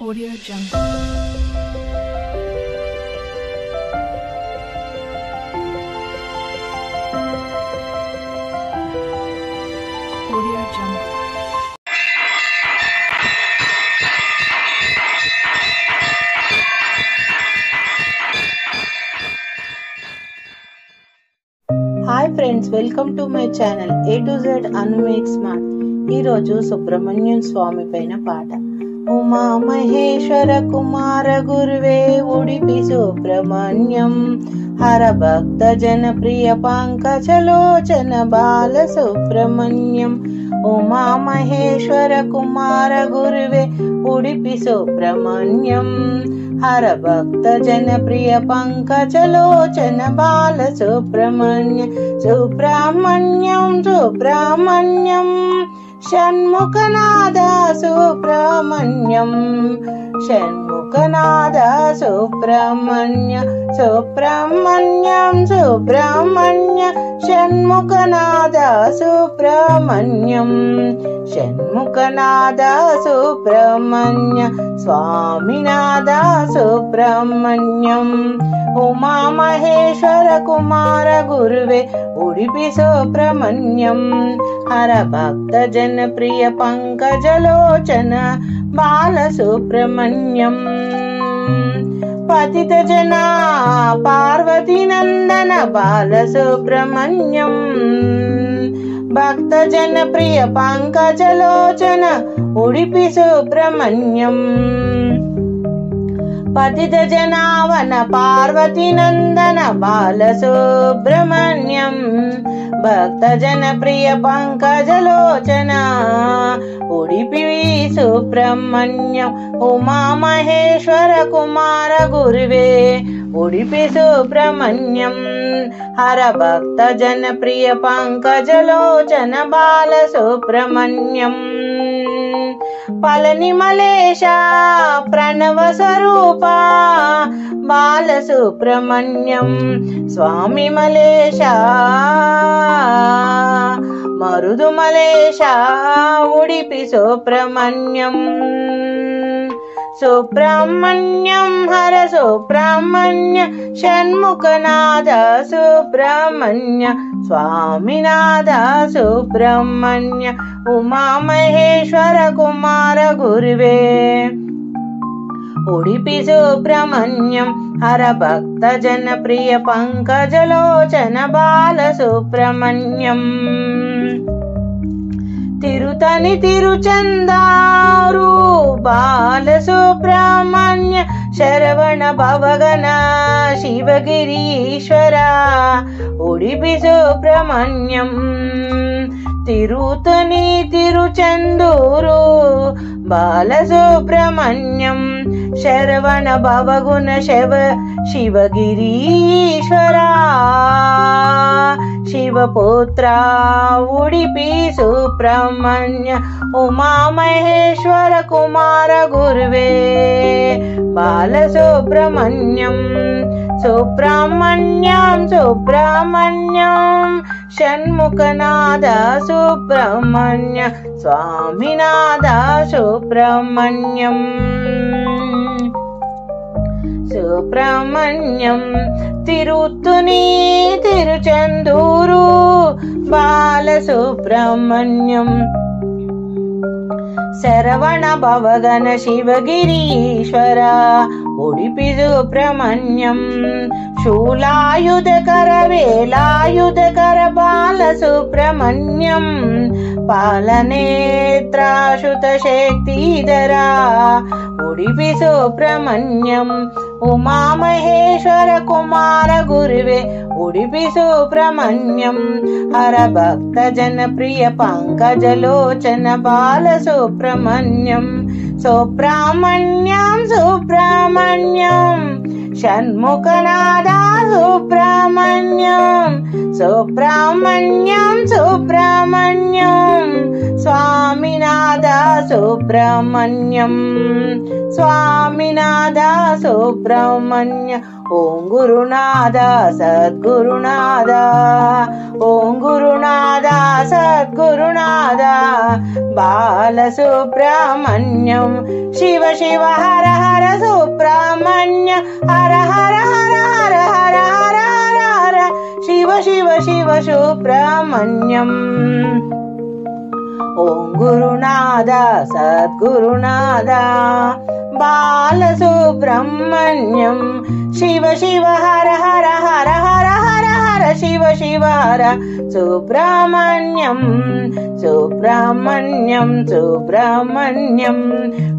Audio Jungle. Audio Jungle. Hi friends, welcome to my channel A to Z Anu make smart. ఈరోజు సుబ్రహ్మణ్యం స్వామి పైన పాట. ఉమా మహేశ్వర కుమార గురువే ఉడిపి సుబ్రహ్మణ్యం, హర భక్త జన ప్రియ పంకజలోచన బాల సుబ్రహ్మణ్యం. ఉమా మహేశ్వర కుమార గురువే ఉడిపి సుబ్రహ్మణ్యం, హర భక్త జన ప్రియ పంకజలోచన బాల సుబ్రహ్మణ్యం. సుబ్రహ్మణ్యం సుబ్రహ్మణ్యం షణ్ముఖనాద సుబ్రహ్మణ్యం, షణ్ముఖనాద సుబ్రహ్మణ్య. సుబ్రహ్మణ్యం సుబ్రహ్మణ్య షణ్ముఖనాద సుబ్రహ్మణ్యం, షణ్ముఖనాద సుబ్రహ్మణ్య. స్వామినాథ సుబ్రహ్మణ్యం. ఉమా మహేశ్వర కుమార గురువే ఉడిపి సుబ్రహ్మణ్యం, హర భక్త జన ప్రియ పంకజలోచన బాల సుబ్రహ్మణ్యం. పతిత జన పార్వతీ నందన బాల సుబ్రహ్మణ్యం, భక్త జన ప్రియ పంకజలోచన ఉడిపి సుబ్రహ్మణ్యం. పతిత జనావన పార్వతీ నందన బాల సుబ్రహ్మణ్యం, భక్త జన ప్రియ పంకజలోచన ఉడిపి సుబ్రహ్మణ్యం. ఉమా మహేశ్వర కుమార గురువే ఉడిపి సుబ్రహ్మణ్యం, హర భక్త జన ప్రియ పంకజలోచన బాల సుబ్రహ్మణ్యం. పళని మలేశ ప్రణవ స్వరూప బాల సుబ్రహ్మణ్యం. స్వామి మలేశ మరుదు మలేశ ఉడిపి సుబ్రహ్మణ్యం. సుబ్రహ్మణ్యం హర సుబ్రహ్మణ్య షణ్ముఖనాద సుబ్రహ్మణ్య, స్వామినాథ సుబ్రహ్మణ్య. ఉమా మహేశ్వర కుమార గురువే ఉడిపి సుబ్రహ్మణ్యం, హర భక్త జన ప్రియ పంకజలోచన బాల సుబ్రహ్మణ్యం. తిరుతని తిరుచందారు బాల సుబ్రహ్మణ్య, శరవణ భవగణ శివగిరీశ్వర ఉడిపి సుబ్రహ్మణ్యం. తిరుతని తిరుచందూరు బాల సుబ్రహ్మణ్యం, శరవణ భవగుణ శివగిరీశ్వర శివపుత్ర ఉడిపి సుబ్రహ్మణ్య. ఉమా మహేశ్వర కుమార గురువే బాల సుబ్రహ్మణ్యం. సుబ్రహ్మణ్యం సుబ్రహ్మణ్యం షణ్ముఖనాద సుబ్రహ్మణ్య, స్వామినాథ సుబ్రహ్మణ్యం. సుబ్రహ్మణ్యం తిరుతుని తిరుచందూరు బాల సుబ్రహ్మణ్యం, శరవణ భవగణ శివగిరీశ్వర ఉడిపి సుబ్రహ్మణ్యం. శూలాయుధకర వేలాయుధకర బాల సుబ్రహ్మణ్యం, పాలనేత్రాశుత శక్తిధరా ఉడిపి సుబ్రహ్మణ్యం. ఉమా మహేశ్వర కుమార గురువే ఉడిపి సుబ్రహ్మణ్యం, హర భక్త జన ప్రియ పంకజలోచన బాల సుబ్రహ్మణ్యం. సుబ్రహ్మణ్యం సుబ్రహ్మణ్యం షణ్ముఖనాదా సుబ్రహ్మణ్యం సుబ్రహ్మణ్యం సుబ్రహ్మణ్యం స్వామినాథ సుబ్రహ్మణ్యం స్వామినాథ సుబ్రహ్మణ్య ఓం గురునాథ సద్గురునాథ ఓం గురునాథ సద్గురునాథ బాలసుబ్రహ్మణ్యం శివ శివ హర హర సుబ్రహ్మణ్య హర హర హర హర హర హర హర హర శివ శివ శివ సుబ్రహ్మణ్యం ఓం గురునాథ సద్గురునాథ బాలసుబ్రహ్మణ్యం శివ శివ హర హర హర హర హర హర శివ శివ హర సుబ్రహ్మణ్యం సుబ్రహ్మణ్యం సుబ్రహ్మణ్యం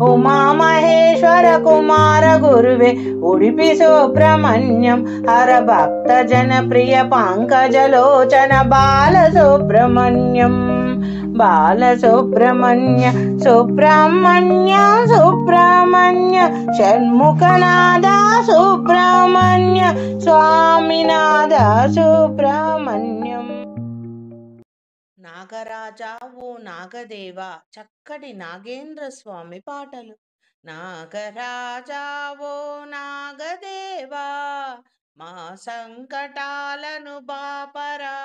ఉమామహేశ్వర కుమార గురువే ఉడిపి సుబ్రహ్మణ్యం హర భక్త జన ప్రియ పంకజలోచన బాలసుబ్రహ్మణ్యం బాలసుబ్రహ్మణ్య సుబ్రహ్మణ్య సుబ్రహ్మణ్య షణ్ముఖనాథ సుబ్రహ్మణ్య స్వామినాథ సుబ్రహ్మణ్యం. నాగరాజా ఓ నాగదేవ చక్కటి నాగేంద్ర స్వామి పాటలు. నాగరాజా ఓ నాగదేవా మా సంకటాలను బాపరా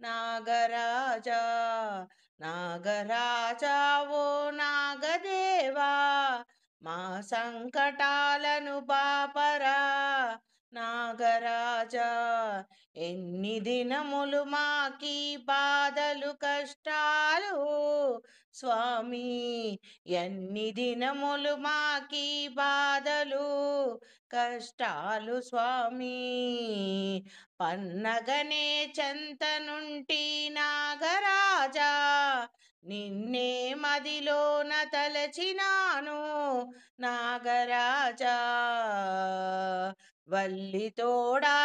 నాగరాజా నాగరాజా ఓ నాగదేవా మా సంకటాలను బాపరా నాగరాజా ఎన్ని దినములు మాకీ బాధలు కష్టాలు స్వామి ఎన్ని దినములు మాకీ బాధలు కష్టాలు స్వామి పన్నగనే చెంతనుంటి నాగరాజా నిన్నే మదిలోన తలచినాను నాగరాజా వల్లి తోడా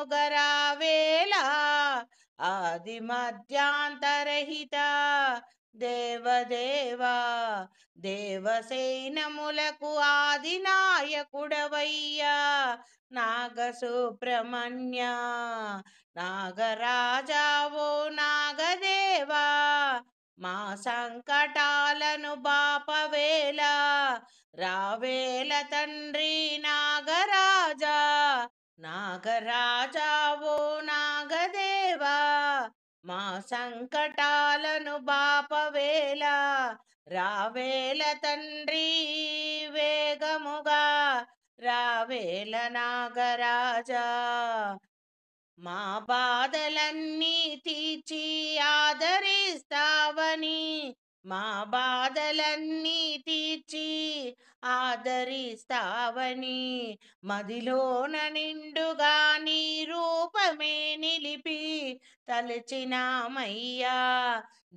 వేగముగరావేలా ఆది మధ్యాంతరహిత దేవదేవా దేవసేనములకు ఆది నాయకుడవయ్యా నాగసుబ్రహ్మణ్య నాగరాజా ఓ నాగదేవా మా సంకటాలను బాపవేలా రావేల తండ్రి నాగరాజా నాగరాజా ఓ నాగదేవా మా సంకటాలను బాపవేలా రావేల తండ్రి వేగముగా రావేల నాగరాజా మా బాధలన్నీ తీర్చి ఆదరిస్తావని మా బాధలన్నీ తీర్చి ఆదరిస్తావని మదిలోన నిండుగా నీ రూపమే నిలిపి తలచినామయ్యా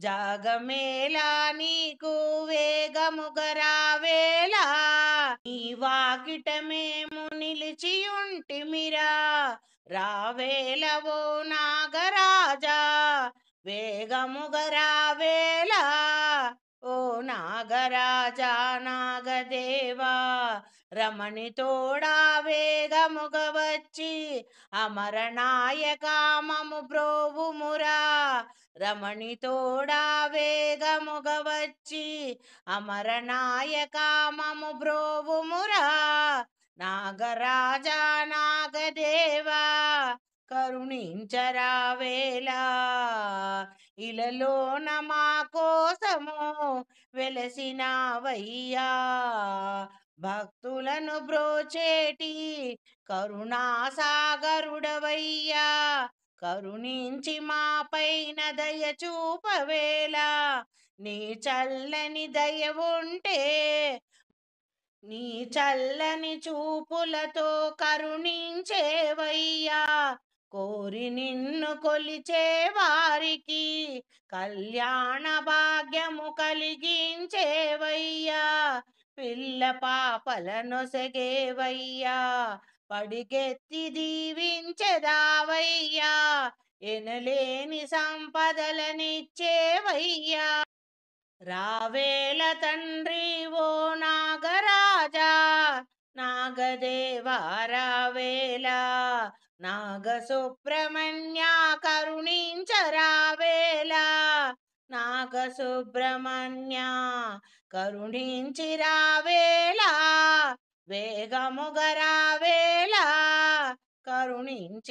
జాగమేలా నీకు వేగముగరావేలా నీ వాకిట మేము నిలిచియుంటిమిరా రావేలవో నాగరాజా వేగముగరావేలా ఓ నాగరాజా నాగదేవా రమణి తోడా వేగముగ వచ్చి అమరనాయక మము బ్రోవుమురా రమణి తోడా వేగముగ వచ్చి అమరనాయక మము బ్రోవుమురా నాగరాజా నాగదేవా కరుణించరావేలా ఇలలోన మా కోసము వెలసినావయ్యా భక్తులను బ్రోచేటి కరుణాసాగరుడవయ్యా కరుణించి మా పైన దయ చూపవేలా నీ చల్లని దయ ఉంటే నీ చల్లని చూపులతో కరుణించేవయ్యా కోరి నిన్ను కొలిచే వారికి కళ్యాణ భాగ్యము కలిగించేవయ్యా పిల్ల పాపలను సెగేవయ్యా పడిగెత్తి దీవించెదావయ్యా ఎనలేని సంపదలనిచ్చేవయ్యా రావేల తండ్రి ఓ నాగరాజా నా నాగదేవారావేలా నాగసుబ్రహ్మణ్య కరుణించరావేలా నాగసుబ్రహ్మణ్య కరుణించిరావేలా వేగముగరావేలా కరుణించిరావేలా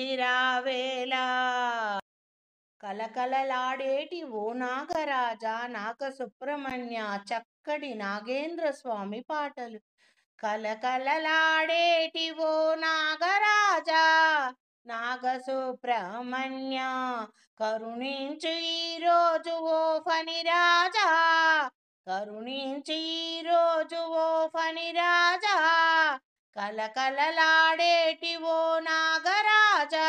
కలకలలాడేటి ఓ నాగరాజా నాగసుబ్రహ్మణ్య చక్కటి నాగేంద్ర స్వామి పాటలు కలకలలాడేటి ఓ నాగరాజా నాగసుబ్రహ్మణ్య కరుణించు ఈరోజు ఓ ఫణిరాజా కరుణించి ఈరోజు ఓ ఫణిరాజా కలకలలాడేటి ఓ నాగరాజా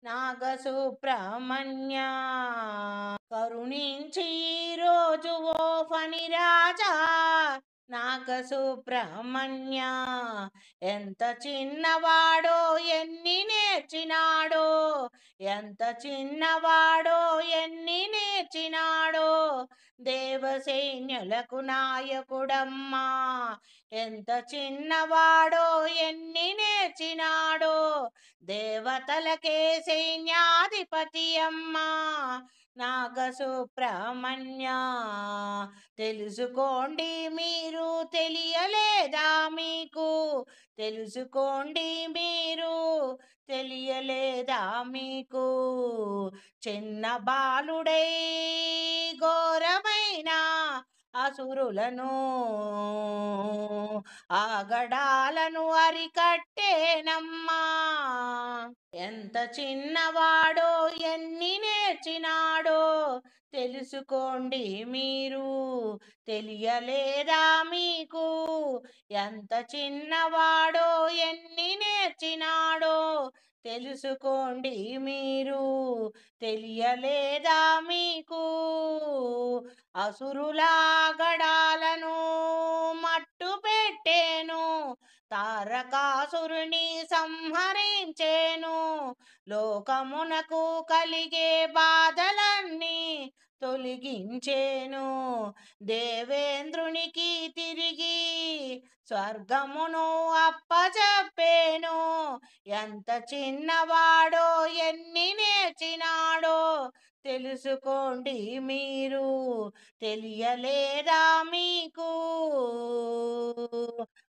నాగసుబ్రహ్మణ్య కరుణించి ఈరోజు ఓ ఫణిరాజా నాగసుబ్రహ్మణ్య ఎంత చిన్నవాడో ఎన్ని నేర్చినాడో ఎంత చిన్నవాడో ఎన్ని నేర్చినాడో దేవసైన్యులకు నాయకుడమ్మా ఎంత చిన్నవాడో ఎన్ని నేర్చినాడో దేవతలకే సైన్యాధిపతి అమ్మా నాగసుబ్రహ్మణ్య తెలుసుకోండి మీరు తెలియలేదా మీకు తెలుసుకోండి మీరు తెలియలేదా మీకు చిన్న బాలుడై ఘోరమైన అసురులను ఆగడాలను అరికట్టేనమ్మా ఎంత చిన్నవాడో ఎన్ని నేర్చినాడో తెలుసుకోండి మీరు తెలియలేదా మీకు ఎంత చిన్నవాడో ఎన్ని నేర్చినాడో తెలుసుకోండి మీరు తెలియలేదా మీకు అసురులాగడాలను మట్టు పెట్టేను తారకాసురుని సంహరించేను లోకమునకు కలిగే బాధలన్నీ తొలగించేను దేవేంద్రునికి తిరిగి స్వర్గమును అప్పచెప్పేను ఎంత చిన్నవాడో ఎన్ని నేర్చినాడో తెలుసుకోండి మీరు తెలియలేదా మీకు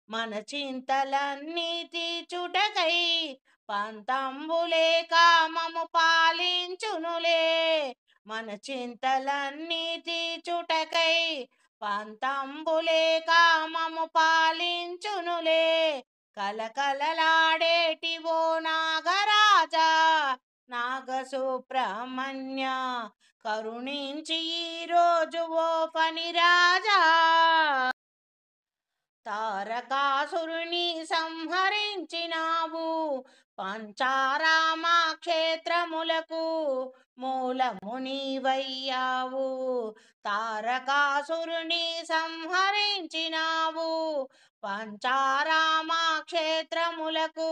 మన చింతలన్నీ తీర్చుటకై పంతంబులే కామము పాలించునులే మన చింతలన్నీ తీర్చుటకై పంతంబులే కామము పాలించునులే కలకలలాడేటి ఓ నాగరాజా నాగసుబ్రహ్మణ్య కరుణించి ఈరోజు ఓ ఫణిరాజా తారకాసురుని సంహరించినావు పంచారామ క్షేత్రములకు మూలము నీవయ్యావు తారకాసురుని సంహరించినావు పంచారామ క్షేత్రములకు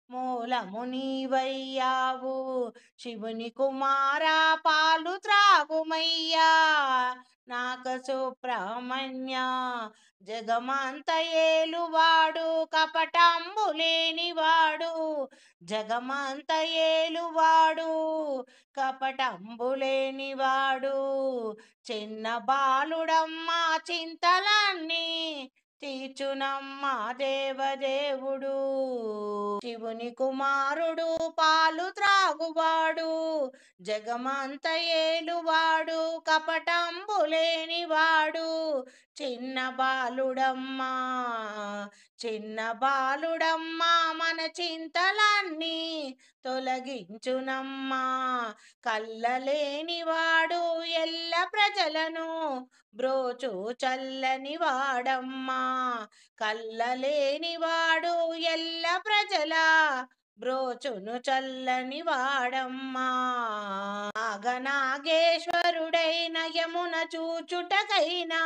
మూలము నీవయ్యావు శివుని కుమారా పాలు త్రాగుమయ్యా నాగసుబ్రహ్మణ్య జగమంత ఏలువాడు కపటంబు లేనివాడు జగమంత ఏలువాడు కపటంబు లేనివాడు చిన్న బాలుడమ్మా చింతలన్నీ తీర్చునమ్మా దేవదేవుడు శివుని కుమారుడు పాలు త్రాగువాడు జగమంత ఏలువాడు కపటంబు లేనివాడు చిన్న బాలుడమ్మా చిన్న బాలుడమ్మా మన చింతలన్నీ తొలగించునమ్మా కళ్ళలేనివాడు ఎల్ల ప్రజలను బ్రోచు చల్లని వాడమ్మా కళ్ళలేనివాడు ఎల్ల ప్రజల బ్రోచును చల్లని వాడమ్మా నాగనాగేశ్వరుడైన యమున చూచుటకైనా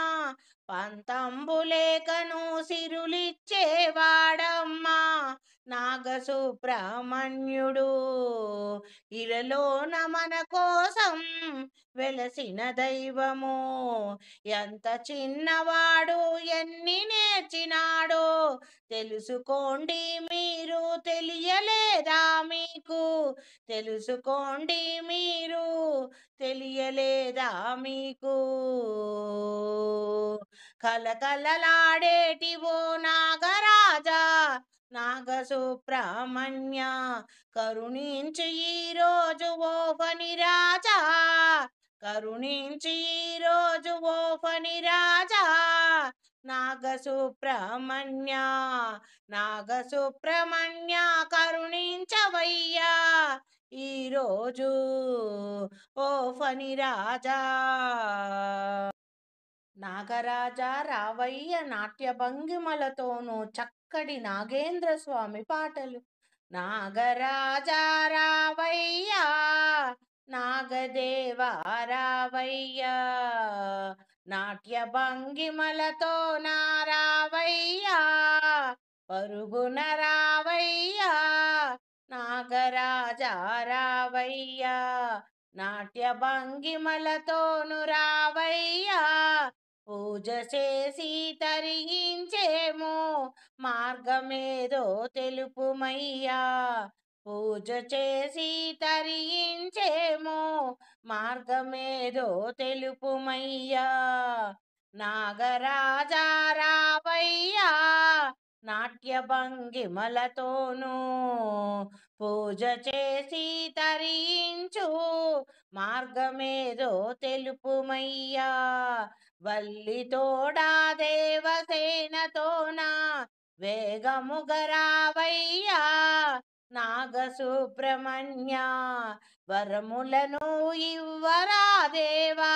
పంతంబులేకను సిరులిచ్చేవాడమ్మా నాగసుబ్రహ్మణ్యుడు ఇలలోన మన కోసం వెలసిన దైవము. ఎంత చిన్నవాడు ఎన్ని నేర్చినాడో తెలుసుకోండి మీరు, తెలియలేదా మీకు? తెలుసుకోండి మీరు, తెలియలేదా మీకు? కలకలలాడేటివో నాగరాజా నాగసుబ్రహ్మణ్య, కరుణించు ఈరోజు ఓ ఫణిరాజా, కరుణించు ఈరోజు ఓ ఫణిరాజా నాగసుబ్రహ్మణ్య, నాగసుబ్రహ్మణ్య కరుణించవయ్యా ఈరోజు ఓ ఫణిరాజా. నాగరాజా రావయ్య నాట్య భంగిమలతోనూ చక్కటి నాగేంద్ర స్వామి పాటలు. నాగరాజా రావయ్యా నాగదేవా రావయ్యా, నాట్య భంగిమలతో నారావయ్యా పరుగున రావయ్యా నాగరాజా రావయ్యా, నాట్య భంగిమలతోను రావయ్యా, పూజ చేసి తరించేమో మార్గమేదో తెలుపుమయ్యా, పూజ చేసి తరించేమో మార్గమేదో తెలుపుమయ్యా. నాగరాజా రావయ్యా నాట్య భంగిమలతోనూ పూజ చేసి తరించు మార్గమేదో తెలుపుమయ్యా. వల్లి తోడా దేవసేనతోన వేగముగరావయ్యా నాగసుబ్రహ్మణ్య, వరములను ఇవ్వరా దేవా,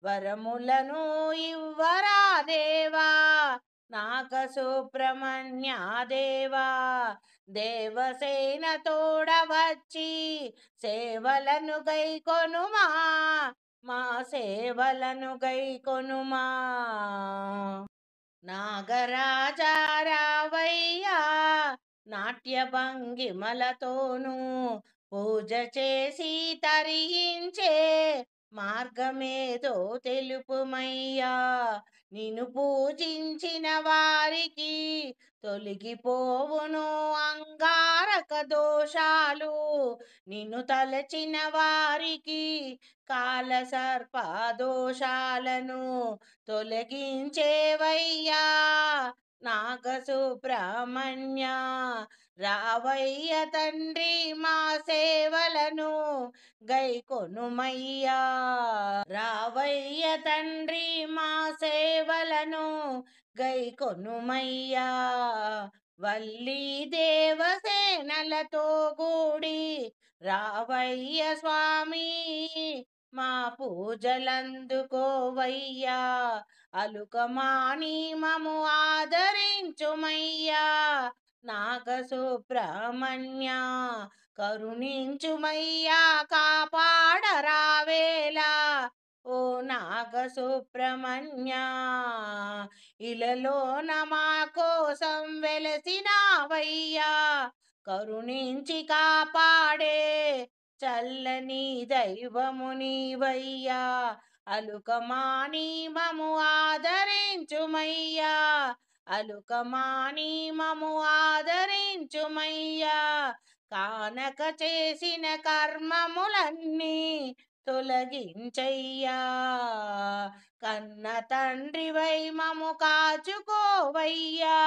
వరములను ఇవ్వరా దేవా నాగసుబ్రహ్మణ్య దేవా. దేవసేన తోడ వచ్చి సేవలను గైకొనుమా, మా సేవలను గైకొనుమా. నాగరాజా రావయ్యా నాట్య భంగిమలతోనూ పూజ చేసి తరించే మార్గమేదో తెలుపుమయ్యా. నిన్ను పూజించిన వారికి తొలగిపోవును అంగారక దోషాలు, నిన్ను తలచిన వారికి కాల సర్ప దోషాలను తొలగించేవయ్యా నాగసుబ్రహ్మణ్య. రావయ్య తండ్రి మా సేవలను గైకొనుమయ్యా, రావయ్య తండ్రి మా సేవలను గైకొనుమయ్యా. వల్లి దేవసేనలతో కూడి రావయ్య స్వామి మా పూజలందుకోవయ్యా, అలుకమాని మము ఆదరించుమయ్యా నాగసుబ్రహ్మణ్య, కరుణించుమయ్యా కాపాడరావేలా ఓ నాగసుబ్రహ్మణ్య. ఇలలోన మా కోసం వెలసినావయ్యా, కరుణించి కాపాడే చల్లని దైవము నీవయ్యా, అలుకమాని మము ఆదరించుమయ్యా, అలుకమాని మము ఆదరించుమయ్యా. కానక చేసిన కర్మములన్నీ తొలగించయ్యా, కన్న తండ్రివై మము కాచుకోవయ్యా,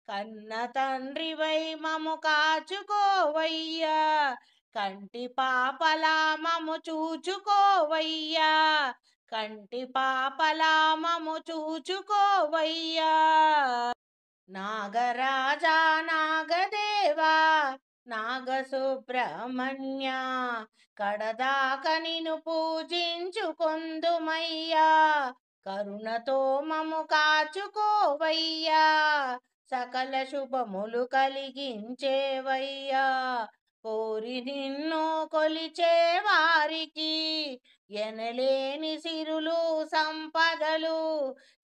కన్న తండ్రివై మము కాచుకోవయ్యా, కంటి పాపలా మము చూచుకోవయ్యా, కంటి పాపలా మము చూచుకోవయ్యా. నాగరాజా నాగదేవా నాగసుబ్రహ్మణ్య, కడదాక నిన్ను పూజించుకొందుమయ్యా, కరుణతో మము కాచుకోవయ్యా, సకల శుభములు కలిగించేవయ్యా. కోరి నిన్ను కొలిచే వారికి ఎనలేని సిరులు సంపదలు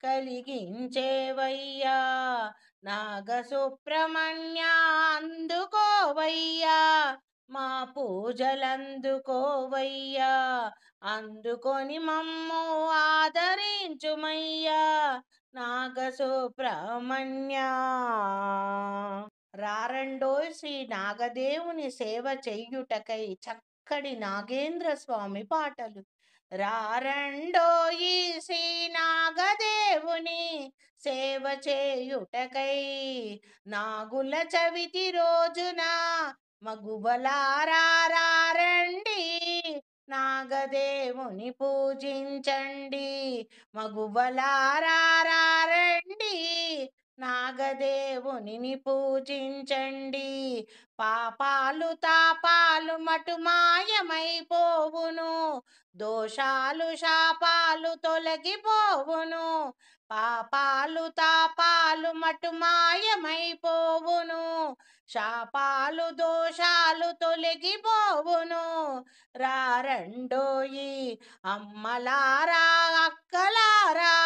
కలిగించేవయ్యా నాగసుబ్రహ్మణ్య అందుకోవయ్యా, మా పూజలందుకోవయ్యా, అందుకొని మమ్ము ఆదరించుమయ్యా నాగసుబ్రహ్మణ్య. రారండోయ్ శ్రీ నాగదేవుని సేవ చెయ్యుటకై చక్కడి నాగేంద్ర స్వామి పాటలు. రారండోయి శ్రీ నాగదేవుని సేవ చేయుటకై, నాగుల చవితి రోజున మగువలారారండి, నాగదేవుని పూజించండి. మగువలారారండి, నాగదేవుని పూజించండి. పాపాలు తాపాలు మటు మాయమైపోవును, దోషాలు శాపాలు తొలగిపోవును. పాపాలు తాపాలు మటు మాయమైపోవును, శాపాలు దోషాలు తొలగిపోవును. రారండోయి అమ్మలారా అక్కలారా,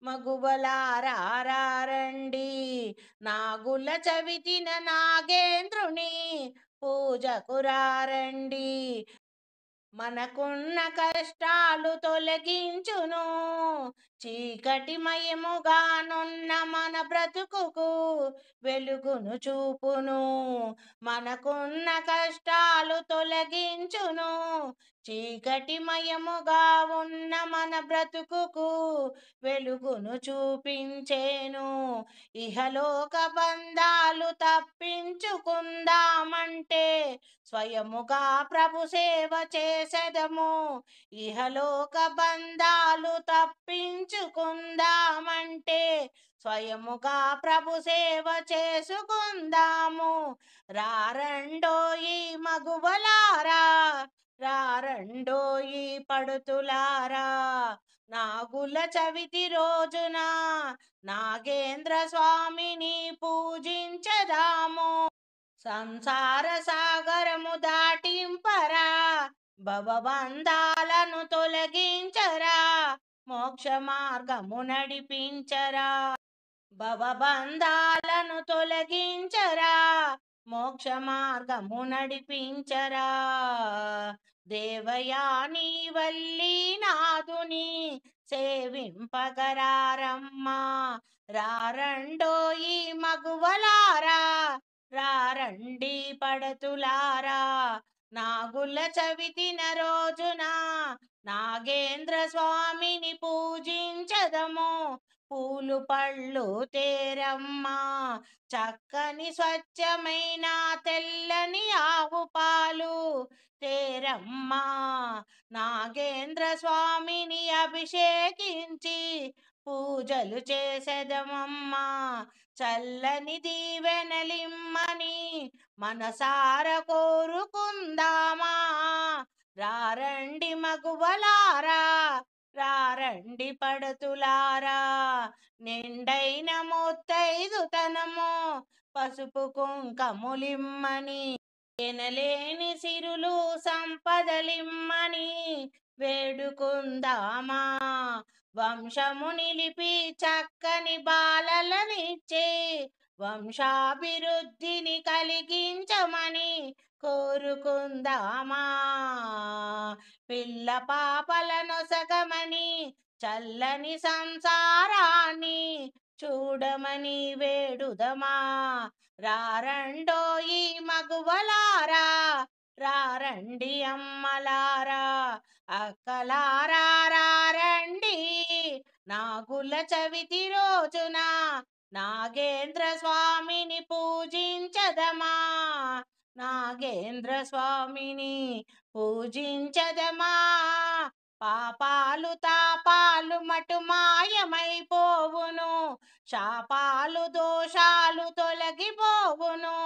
మగువలారారండి, నాగుల చవితిన నాగేంద్రుని పూజకు రారండి. మనకున్న కష్టాలు తొలగించును, చీకటిమయముగానున్న మన బ్రతుకుకు వెలుగును చూపును. మనకున్న కష్టాలు తొలగించును, చీకటిమయముగా ఉన్న మన బ్రతుకుకు వెలుగును చూపించేను. ఇహలోక బంధాలు తప్పించుకుందామంటే స్వయముగా ప్రభు సేవ చేసెదము. ఇహలోక బంధాలు తప్పించుకుందామంటే స్వయముగా ప్రభు సేవ చేసుకుందాము. రారండోయి మగువలారా, రారండోయి పడుతులారా, నాగుల చవితి రోజున నాగేంద్ర స్వామిని పూజించదాము. సంసార సాగరము దాటింపరా, భవబంధాలను తొలగించరా, మోక్ష మార్గము నడిపించరా. భవబంధాలను తొలగించరా, మోక్ష మార్గము నడిపించరా. దేవయాని వల్లి నాదుని సేవింపగరారమ్మా, రారండోయి మగువలారా, రారండి పడతులారా. నాగుల చవితిన రోజున నాగేంద్ర స్వామిని పూజించదము. పూలు పళ్ళు తేరమ్మా, చక్కని స్వచ్ఛమైన తెల్లని ఆవు పాలు తేరమ్మా. నాగేంద్ర స్వామిని అభిషేకించి పూజలు చేసెదమమ్మా. చల్లని దీవెనలిమ్మని మనసార కోరుకుందామా. రారండి మగువలారా, రారండి పడతులారా, నిండైన ముత్తైదుతనము పసుపు కుంకములిమ్మని, ఎనలేని సిరులు సంపదలిమ్మని వేడుకుందామా. వంశము నిలిపి చక్కని బాలలనిచ్చే వంశాభివృద్ధిని కలిగించమని కోరుకుందామా. పిల్ల పాపలనొసగమని చల్లని సంసారాన్ని చూడమని వేడుదమా. రారండోయి మగువలారా, రారండి అమ్మలారా, అక్కలారా రారండి, నాగుల చవితి రోజున నాగేంద్ర స్వామిని పూజించదమా. నాగేంద్ర స్వామిని పూజించదమా. పాపాలు తాపాలు మటు మాయమైపోవును, శాపాలు దోషాలు తొలగిపోవును.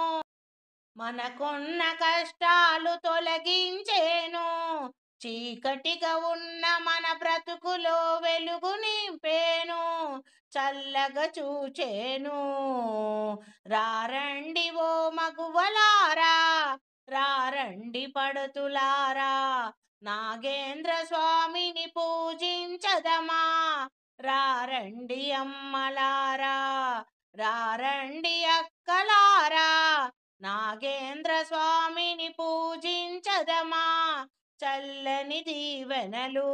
మనకున్న కష్టాలు తొలగించేను, చీకటిగా ఉన్న మన బ్రతుకులో వెలుగు నింపేను, చల్లగా చూచేను. రారండి ఓ మగువలారా, రారండి పడతులారా, నాగేంద్ర స్వామిని పూజించదమా. రారండి అమ్మలారా, రారండి అక్కలారా నాగేంద్ర స్వామిని పూజించదమా, చల్లని దీవెనలు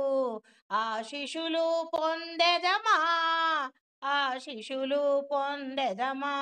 ఆశిషులు పొందెదమా, ఆశిషులు పొందెదమా.